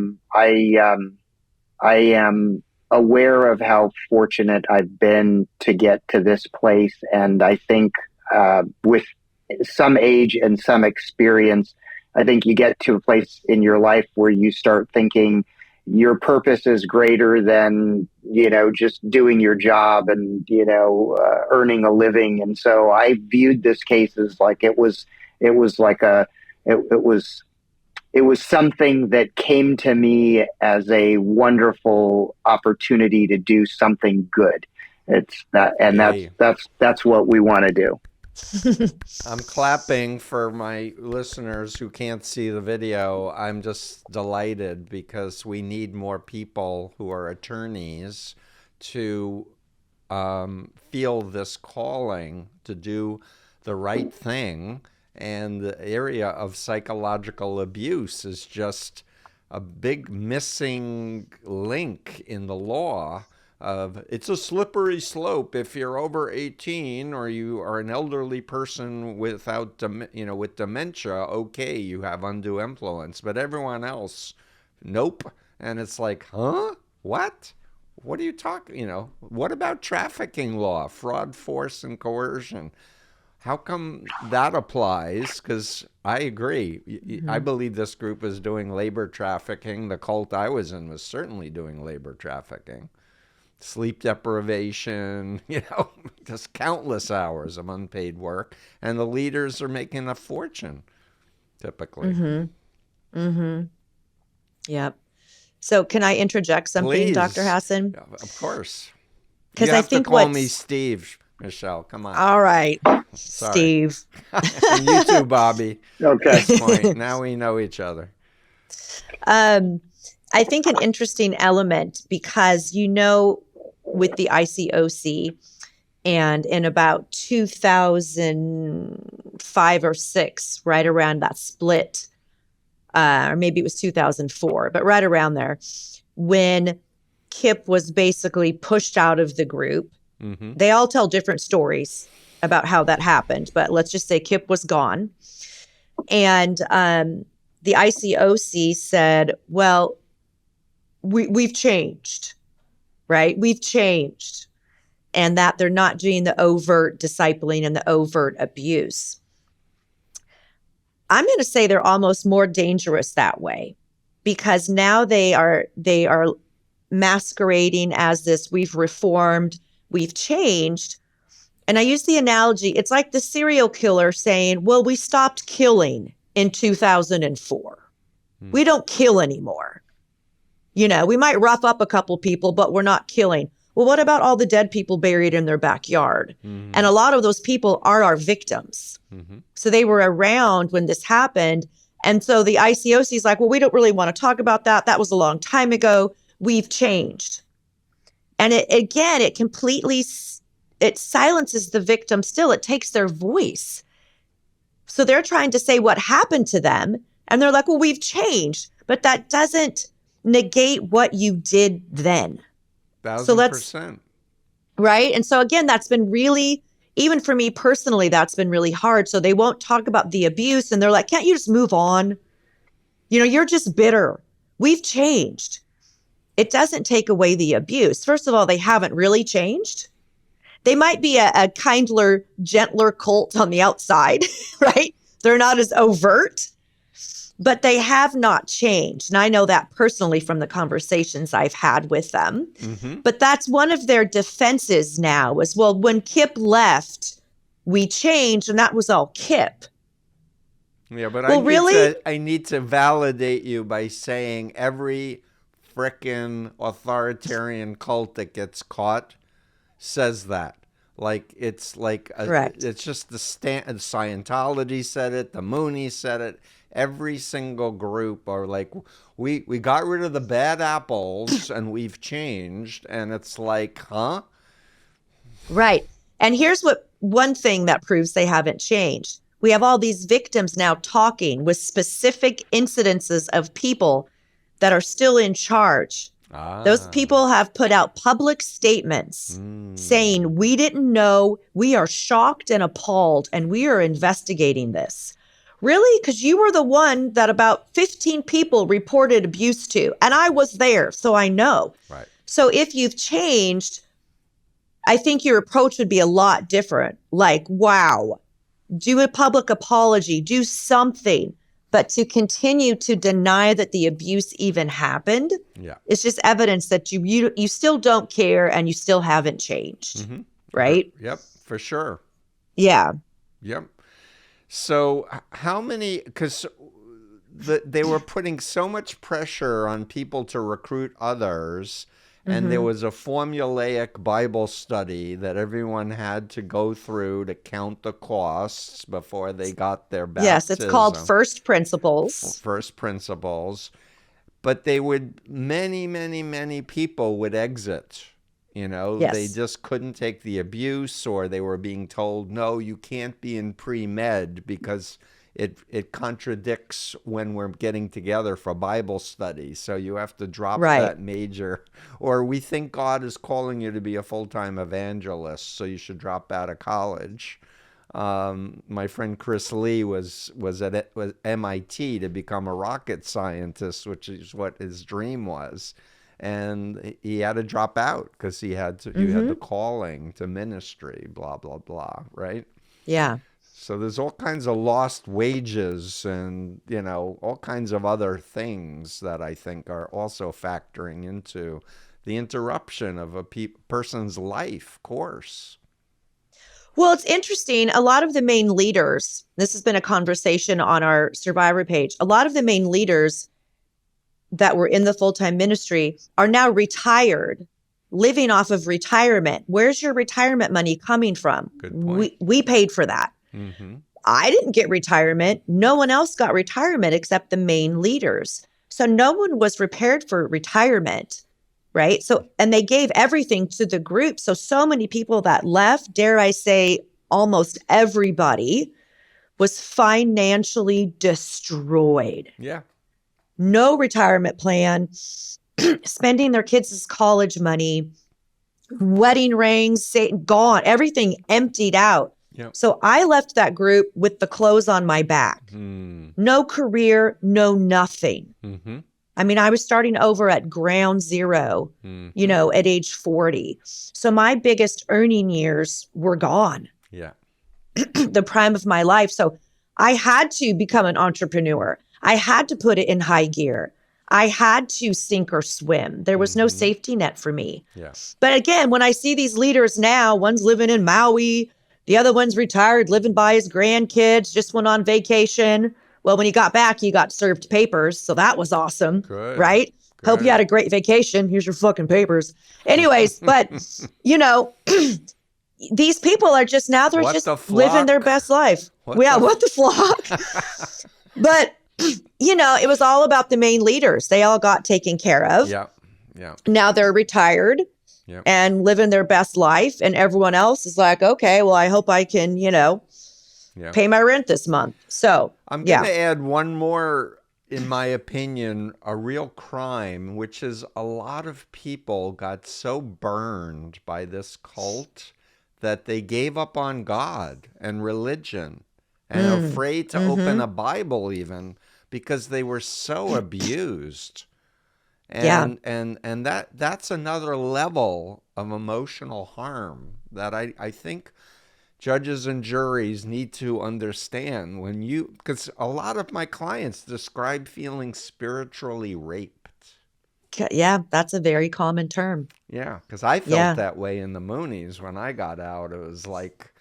am aware of how fortunate I've been to get to this place, and I think with some age and some experience, I think you get to a place in your life where you start thinking your purpose is greater than, just doing your job and, earning a living. And so I viewed this case as like it was like it was something that came to me as a wonderful opportunity to do something good. It's that, and Yay. that's what we want to do. I'm clapping for my listeners who can't see the video. I'm just delighted because we need more people who are attorneys to feel this calling to do the right thing. And the area of psychological abuse is just a big missing link in the law. It's a slippery slope if you're over 18 or you are an elderly person with dementia. Okay, you have undue influence, but everyone else, nope. And it's like, huh? What? What are you talking? What about trafficking law, fraud, force, and coercion? How come that applies? Because I agree. Mm-hmm. I believe this group is doing labor trafficking. The cult I was in was certainly doing labor trafficking. Sleep deprivation, just countless hours of unpaid work. And the leaders are making a fortune, typically. Mm-hmm. Mm-hmm. Yep. So can I interject something, Please. Dr. Hassan? Of course. Because I think to call me Steve, Michele. Come on. All right. Sorry. Steve. And you too, Bobby. Okay. At this point, now we know each other. I think an interesting element because, with the ICOC and in about 2005 or 6, right around that split, or maybe it was 2004, but right around there, when Kip was basically pushed out of the group. Mm-hmm. They all tell different stories about how that happened, but let's just say Kip was gone. And the ICOC said, well, we've changed, right? We've changed. And that they're not doing the overt discipling and the overt abuse. I'm going to say they're almost more dangerous that way because now they are masquerading as this, we've reformed, we've changed. And I use the analogy, it's like the serial killer saying, well, we stopped killing in 2004. We don't kill anymore. We might rough up a couple people, but we're not killing. Well, what about all the dead people buried in their backyard? Mm-hmm. And a lot of those people are our victims. Mm-hmm. So they were around when this happened. And so the ICOC is like, well, we don't really want to talk about that. That was a long time ago. We've changed. And it completely, it silences the victim still. It takes their voice. So they're trying to say what happened to them. And they're like, well, we've changed. But that doesn't negate what you did then. 1,000%. Right. And so again, that's been really, even for me personally, that's been really hard. So they won't talk about the abuse and they're like, can't you just move on? You're just bitter. We've changed. It doesn't take away the abuse. First of all, they haven't really changed. They might be a kinder, gentler cult on the outside, right? They're not as overt, but they have not changed. And I know that personally from the conversations I've had with them. Mm-hmm. But that's one of their defenses now is, well, when Kip left, we changed, and that was all Kip. Yeah, but well, I need to validate you by saying every frickin' authoritarian cult that gets caught says that. Like it's like it's just the Scientology said it, the Moonies said it. Every single group are like, we got rid of the bad apples and we've changed. And it's like, huh? Right. And here's what one thing that proves they haven't changed. We have all these victims now talking with specific incidences of people that are still in charge. Those people have put out public statements saying, we didn't know, we are shocked and appalled, and we are investigating this. Really? Because you were the one that about 15 people reported abuse to, and I was there, so I know. Right. So if you've changed, I think your approach would be a lot different. Like, wow, do a public apology, do something. But to continue to deny that the abuse even happened, it's just evidence that you still don't care and you still haven't changed, right? Yep, for sure. Yeah. Yep. So how many, because they were putting so much pressure on people to recruit others, and there was a formulaic Bible study that everyone had to go through to count the costs before they got their baptism. Yes, it's called First Principles. First Principles. But many people would exit. They just couldn't take the abuse, or they were being told, no, you can't be in pre-med because it contradicts when we're getting together for Bible study. So you have to drop that major. Or we think God is calling you to be a full-time evangelist, so you should drop out of college. My friend Chris Lee was at MIT to become a rocket scientist, which is what his dream was. And he had to drop out because you had the calling to ministry, blah, blah, blah, right? Yeah. So there's all kinds of lost wages and, all kinds of other things that I think are also factoring into the interruption of a person's life course. Well, it's interesting. A lot of the main leaders, this has been a conversation on our Survivor page, a lot of the main leaders that were in the full-time ministry are now retired, living off of retirement. Where's your retirement money coming from? Good point. We paid for that. I didn't get retirement. No one else got retirement except the main leaders. So no one was prepared for retirement, right? So, and they gave everything to the group. So many people that left, dare I say, almost everybody was financially destroyed. Yeah. No retirement plan, spending their kids' college money, wedding rings, gone, everything emptied out. Yep. So I left that group with the clothes on my back. No career, no nothing. I mean, I was starting over at ground zero, at age 40. So my biggest earning years were gone. Yeah. The prime of my life. So I had to become an entrepreneur. I had to put it in high gear. I had to sink or swim. There was no safety net for me. Yeah. But again, when I see these leaders now, one's living in Maui, the other one's retired, living by his grandkids, just went on vacation. Well, when he got back, he got served papers. So that was awesome. Good. Right? Good. Hope you had a great vacation. Here's your fucking papers. Anyways, but, these people are just now, they're just living their best life. What the flock? But, it was all about the main leaders. They all got taken care of. Yeah. Yeah. Now they're retired. Yep. And living their best life. And everyone else is like, okay, well, I hope I can, pay my rent this month. So I'm going to add one more, in my opinion, a real crime, which is a lot of people got so burned by this cult that they gave up on God and religion and afraid to open a Bible even because they were so abused. And that's another level of emotional harm that I think judges and juries need to understand because a lot of my clients describe feeling spiritually raped. Yeah, that's a very common term. Yeah, because I felt that way in the Moonies when I got out. It was like,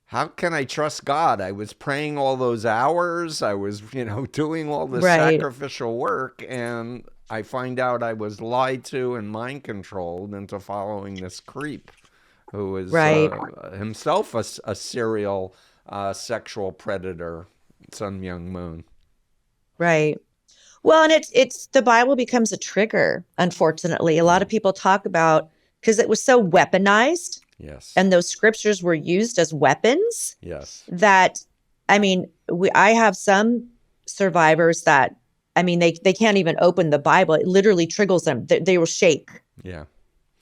how can I trust God? I was praying all those hours. I was, doing all this sacrificial work, and I find out I was lied to and mind controlled into following this creep who is himself a serial sexual predator, Sun Myung Moon. Right. Well, and it's the Bible becomes a trigger, unfortunately. A lot of people talk about, because it was so weaponized. Yes. And those scriptures were used as weapons Yes. that, I mean, I have some survivors that, I mean, they can't even open the Bible. It literally triggers them. They will shake, Yeah.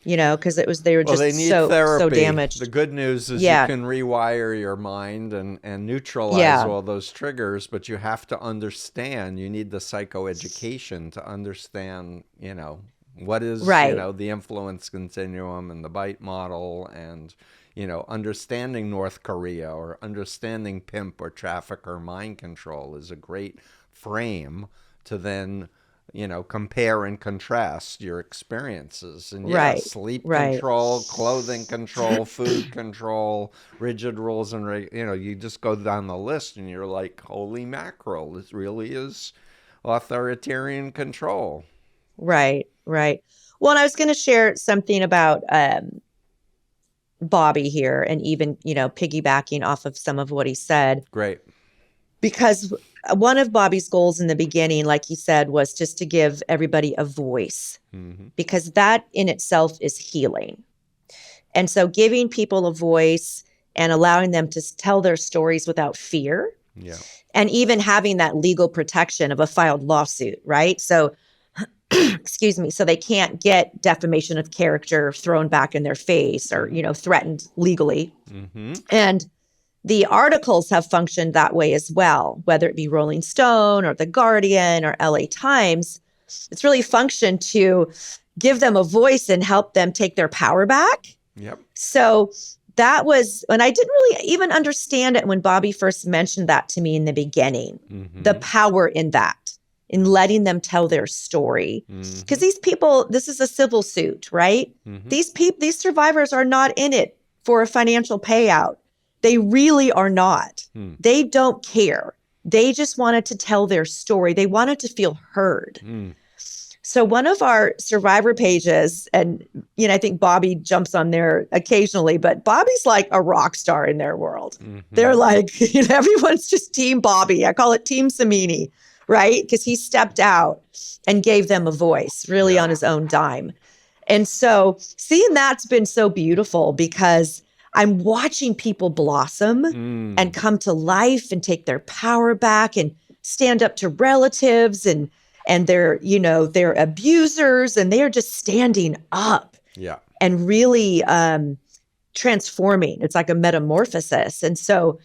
because they were Well, just they need so therapy. damaged. The good news is you Yeah. can rewire your mind and neutralize Yeah. all those triggers, but you have to understand. You need the psychoeducation to understand, what is, Right. the influence continuum and the bite model and, understanding North Korea or understanding pimp or traffic or mind control is a great frame to then compare and contrast your experiences. And yeah, Right. sleep Right. control, clothing control, food control, rigid rules, and you just go down the list, and you're like, holy mackerel! This really is authoritarian control. Right. Right. Well, and I was going to share something about Bobby here, and even piggybacking off of some of what he said, Great. because one of Bobby's goals in the beginning, like he said, was just to give everybody a voice, Mm-hmm. because that in itself is healing. And so giving people a voice and allowing them to tell their stories without fear, Yeah. and even having that legal protection of a filed lawsuit, right? So, excuse me, so they can't get defamation of character thrown back in their face or, threatened legally. Mm-hmm. And the articles have functioned that way as well, whether it be Rolling Stone or The Guardian or LA Times. It's really functioned to give them a voice and help them take their power back. Yep. So that was, and I didn't really even understand it when Bobby first mentioned that to me in the beginning, Mm-hmm. the power in that, in letting them tell their story. Mm-hmm. Because these people, this is a civil suit, right? Mm-hmm. These survivors are not in it for a financial payout. They really are not. They don't care. They just wanted to tell their story. They wanted to feel heard. So one of our survivor pages, and I think Bobby jumps on there occasionally, but Bobby's like a rock star in their world. Mm-hmm. They're like, everyone's just Team Bobby. I call it Team Samini, right? Because he stepped out and gave them a voice, really on his own dime. And so seeing that's been so beautiful, because I'm watching people blossom and come to life and take their power back and stand up to relatives and they're, they're abusers, and they are just standing up and really transforming. It's like a metamorphosis. And so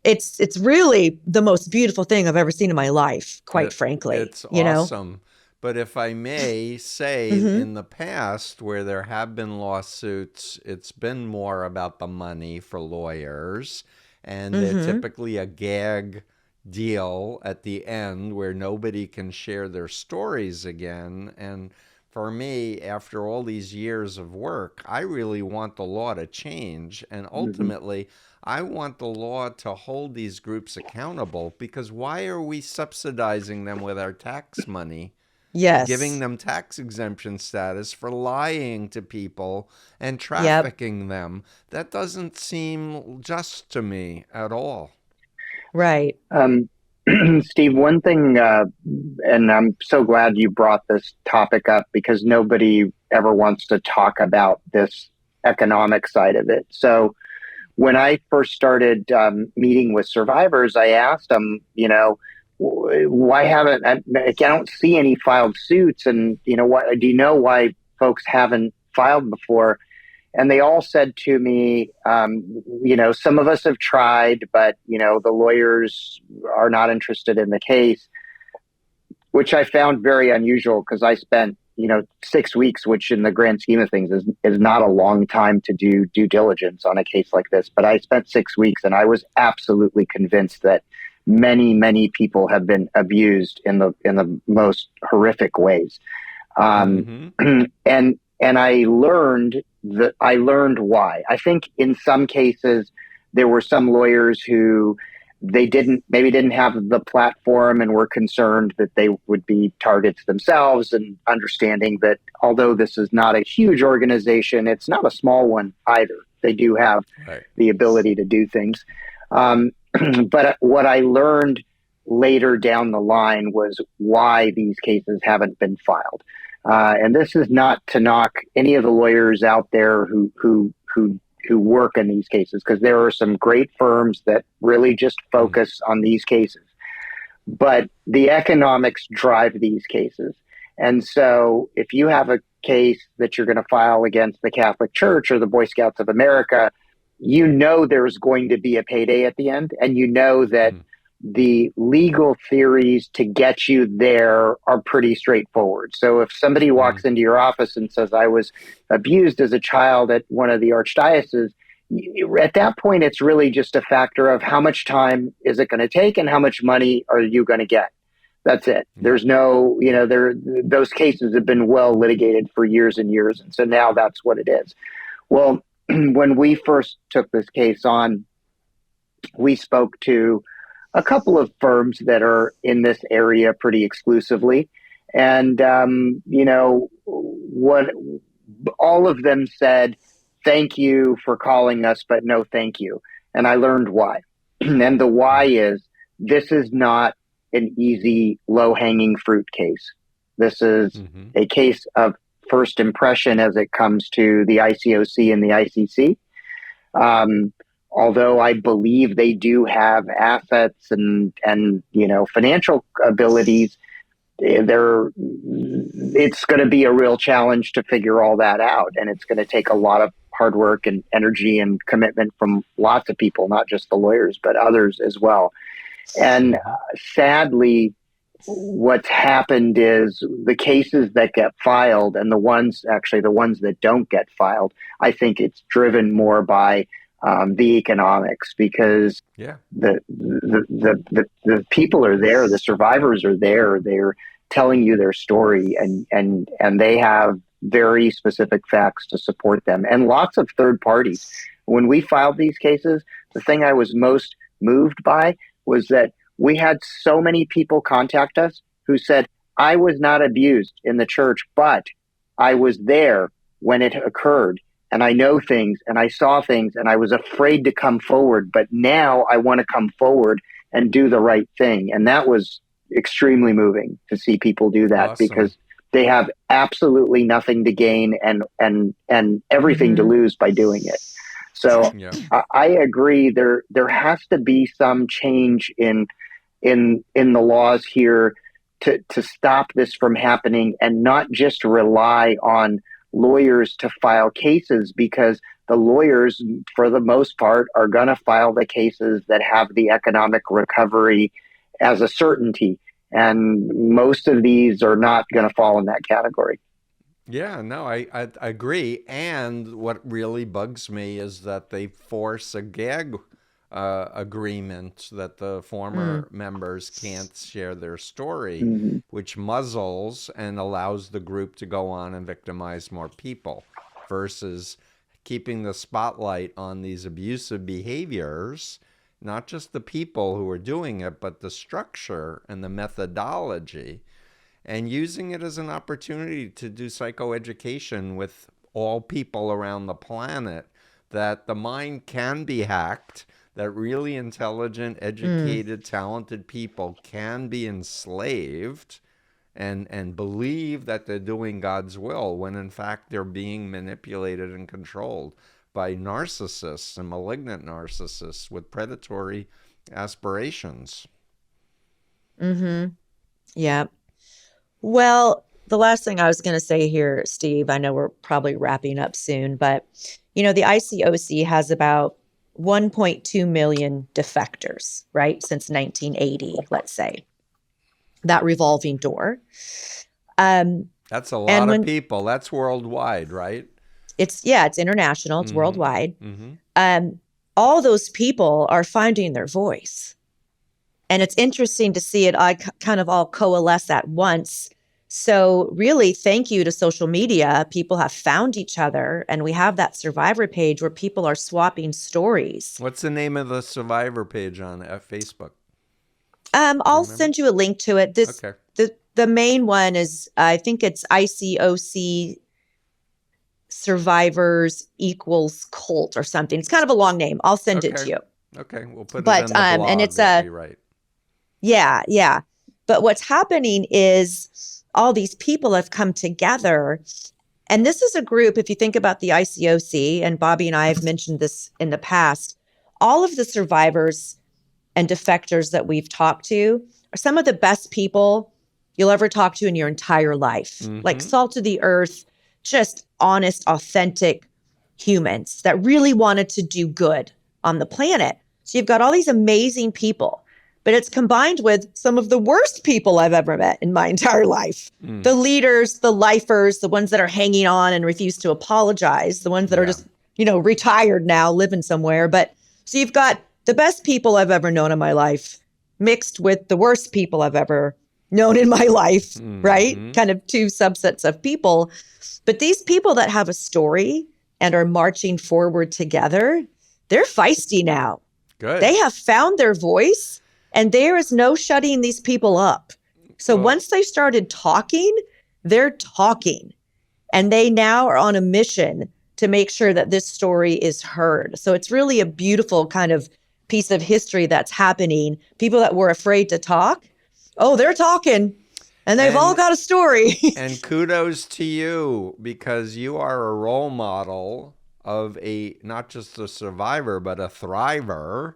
it's really the most beautiful thing I've ever seen in my life, quite frankly. It's awesome. But if I may say, Mm-hmm. in the past, where there have been lawsuits, it's been more about the money for lawyers, and they're typically a gag deal at the end where nobody can share their stories again. And for me, after all these years of work, I really want the law to change. And ultimately, I want the law to hold these groups accountable, because why are we subsidizing them with our tax money? Yes. Giving them tax exemption status for lying to people and trafficking them. That doesn't seem just to me at all. Right. Steve, one thing, and I'm so glad you brought this topic up, because nobody ever wants to talk about this economic side of it. So when I first started meeting with survivors, I asked them, why haven't I don't see any filed suits, and what do you know why folks haven't filed before? And they all said to me, some of us have tried, but the lawyers are not interested in the case, which I found very unusual, because I spent 6 weeks, which in the grand scheme of things is not a long time to do due diligence on a case like this. But I spent 6 weeks, and I was absolutely convinced that many people have been abused in the most horrific ways. And I learned why. I think in some cases there were some lawyers who maybe didn't have the platform and were concerned that they would be targets themselves, and understanding that although this is not a huge organization, it's not a small one either. They do have the ability to do things. But what I learned later down the line was why these cases haven't been filed. And this is not to knock any of the lawyers out there who who work in these cases, because there are some great firms that really just focus on these cases. But the economics drive these cases. And so if you have a case that you're going to file against the Catholic Church or the Boy Scouts of America, you know there's going to be a payday at the end, and you know that the legal theories to get you there are pretty straightforward. So if somebody walks into your office and says, I was abused as a child at one of the archdioceses, at that point, it's really just a factor of how much time is it going to take and how much money are you going to get. That's it. There's no, those cases have been well litigated for years and years. And so now that's what it is. Well, when we first took this case on, we spoke to a couple of firms that are in this area pretty exclusively. And, what all of them said, thank you for calling us, but no thank you. And I learned why. And the why is, this is not an easy, low-hanging fruit case. This is a case of first impression as it comes to the ICOC and the ICC. Although I believe they do have assets and financial abilities, it's going to be a real challenge to figure all that out. And it's going to take a lot of hard work and energy and commitment from lots of people, not just the lawyers, but others as well. And sadly, what's happened is the cases that get filed and the ones that don't get filed, I think it's driven more by the economics, because the people are there, the survivors are there, they're telling you their story, and they have very specific facts to support them, and lots of third parties. When we filed these cases, the thing I was most moved by was that we had so many people contact us who said, I was not abused in the church, but I was there when it occurred, and I know things, and I saw things, and I was afraid to come forward, but now I want to come forward and do the right thing. And that was extremely moving to see people do that. Awesome. Because they have absolutely nothing to gain and everything to lose by doing it. So I agree. There has to be some change in the laws here to stop this from happening, and not just rely on lawyers to file cases, because the lawyers, for the most part, are going to file the cases that have the economic recovery as a certainty. And most of these are not going to fall in that category. Yeah, no, I agree. And what really bugs me is that they force a gag agreement that the former members can't share their story, which muzzles and allows the group to go on and victimize more people, versus keeping the spotlight on these abusive behaviors, not just the people who are doing it, but the structure and the methodology, and using it as an opportunity to do psychoeducation with all people around the planet, that the mind can be hacked, that really intelligent, educated, talented people can be enslaved and believe that they're doing God's will, when in fact they're being manipulated and controlled by narcissists and malignant narcissists with predatory aspirations. Yeah. Well, the last thing I was going to say here, Steve, I know we're probably wrapping up soon, but the ICOC has about 1.2 million defectors, right? Since 1980, let's say. That revolving door. That's a lot of people. That's worldwide, right? It's international. It's worldwide. All those people are finding their voice. And it's interesting to see it kind of all coalesce at once. So really, thank you to social media. People have found each other, and we have that survivor page where people are swapping stories. What's the name of the survivor page on Facebook? I'll send you a link to it. Okay. The main one is, I think it's ICOC Survivors equals Cult or something. It's kind of a long name. I'll send it to you. Okay, we'll put it in the blog. And it's right. Yeah. But what's happening is all these people have come together, And this is a group, if you think about the ICOC, and Bobby and I have mentioned this in the past, all of the survivors and defectors that we've talked to are some of the best people you'll ever talk to in your entire life. Like salt of the earth, just honest, authentic humans that really wanted to do good on the planet. So you've got all these amazing people, but it's combined with some of the worst people I've ever met in my entire life. The leaders, the lifers, the ones that are hanging on and refuse to apologize, the ones that are just, retired now, living somewhere. But so you've got the best people I've ever known in my life mixed with the worst people I've ever known in my life, right? Kind of two subsets of people. But these people that have a story and are marching forward together, they're feisty now. Good. They have found their voice, and there is no shutting these people up. So once they started talking, they're talking. And they now are on a mission to make sure that this story is heard. So it's really a beautiful kind of piece of history that's happening. People that were afraid to talk, they're talking. And they've all got a story. And kudos to you, because you are a role model of not just a survivor, but a thriver.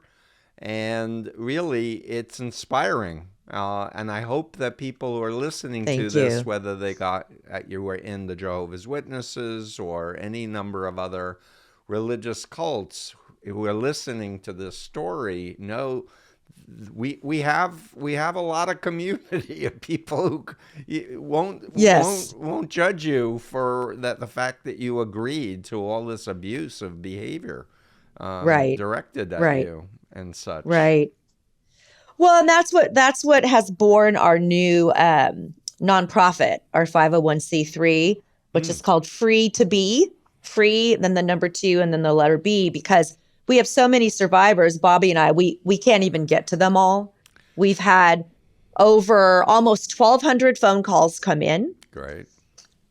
And really, it's inspiring. And I hope that people who are listening to this, whether you were in the Jehovah's Witnesses or any number of other religious cults who are listening to this story, know we have a lot of community of people who won't judge you for the fact that you agreed to all this abusive behavior directed at you and such. Right. Well, and that's what has born our new nonprofit, our 501c3, which is called Free to Be. Free, then the number 2, and then the letter B, because we have so many survivors. Bobby and I, we can't even get to them all. We've had over almost 1,200 phone calls come in. Great.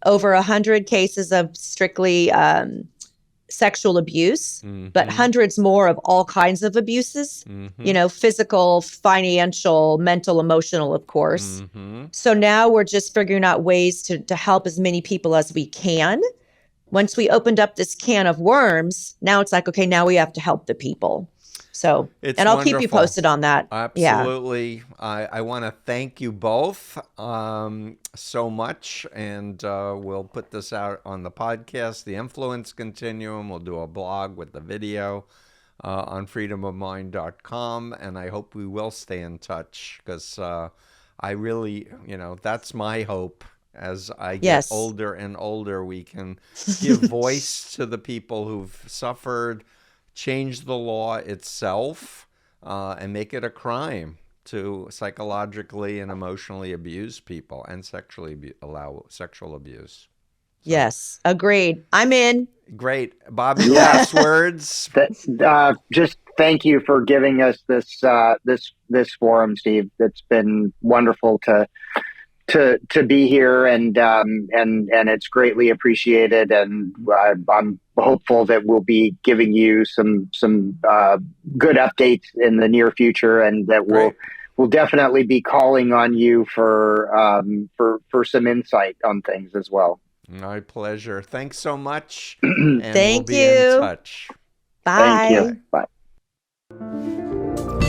Over 100 cases of strictly sexual abuse, but hundreds more of all kinds of abuses, physical, financial, mental, emotional, of course. So now we're just figuring out ways to help as many people as we can. Once we opened up this can of worms, now it's like, okay, now we have to help the people. So, and I'll keep you posted on that. Absolutely. Yeah. I want to thank you both so much. And we'll put this out on the podcast, The Influence Continuum. We'll do a blog with the video on freedomofmind.com. And I hope we will stay in touch, because I really, that's my hope. As I get older and older, we can give voice to the people who've suffered, change the law itself, and make it a crime to psychologically and emotionally abuse people and allow sexual abuse. So. Yes, agreed. I'm in. Great. Bobby, last words? Just thank you for giving us this forum, Steve. It's been wonderful to be here, and it's greatly appreciated, and I'm hopeful that we'll be giving you some good updates in the near future, and that we'll definitely be calling on you for some insight on things as well. My pleasure. Thanks so much. And Thank we'll be you. in touch. Bye. Thank you. Bye.